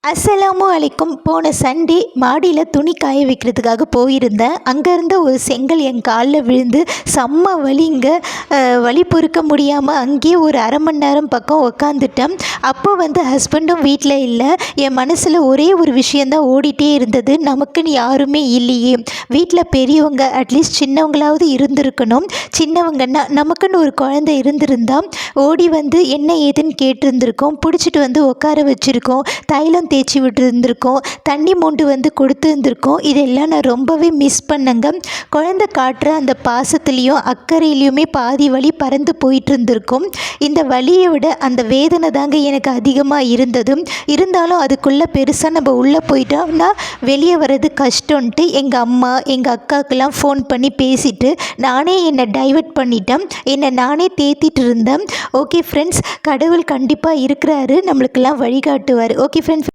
அஸ்ஸலாமு அலைக்கும். போன சண்டே மாடியில் துணி காய வைக்கிறதுக்காக போயிருந்தேன். அங்கே இருந்த ஒரு செங்கல் என் காலில் விழுந்து செம்ம வலிங்க. வலி பொறுக்க முடியாமல் அங்கேயே ஒரு அரை மணி நேரம் பக்கம் உக்காந்துட்டேன். அப்போ ஹஸ்பண்டும் வீட்டில் இல்லை. என் மனசில் ஒரே ஒரு விஷயந்தான் ஓடிட்டே இருந்தது, நமக்குன்னு யாருமே இல்லையே. வீட்டில் பெரியவங்க அட்லீஸ்ட் சின்னவங்களாவது இருந்திருக்கணும். சின்னவங்கன்னா நமக்குன்னு ஒரு குழந்தை இருந்திருந்தால் ஓடி என்ன ஏதுன்னு கேட்டிருந்துருக்கோம். பிடிச்சிட்டு உட்கார வச்சுருக்கோம், தைலம் தேய்ச்சி விட்டுருந்துருக்கோம், தண்ணி மொண்டு கொடுத்துருந்துருக்கோம். இதெல்லாம் நான் ரொம்பவே மிஸ் பண்ணேங்க. குழந்தை காட்டுற அந்த பாசத்துலேயும் அக்கறையிலையுமே பாதி வலி பறந்து போயிட்டு இருந்திருக்கும். இந்த வலியை விட அந்த வேதனை தாங்க எனக்கு அதிகமாக இருந்ததும். இருந்தாலும் அதுக்குள்ளே பெருசாக நம்ம உள்ளே போயிட்டோம்னா வெளியே வர்றது கஷ்டம்ன்ட்டு எங்கள் அம்மா எங்கள் அக்காவுக்கெல்லாம் ஃபோன் பண்ணி பேசிவிட்டு நானே என்னை டைவர்ட் பண்ணிட்டேன். என்னை நானே தேத்திட்டு இருந்தேன். ஓகே ஃப்ரெண்ட்ஸ், கடவுள் கண்டிப்பாக இருக்கிறாரு, நம்மளுக்கெல்லாம் வழிகாட்டுவார். Okay friends.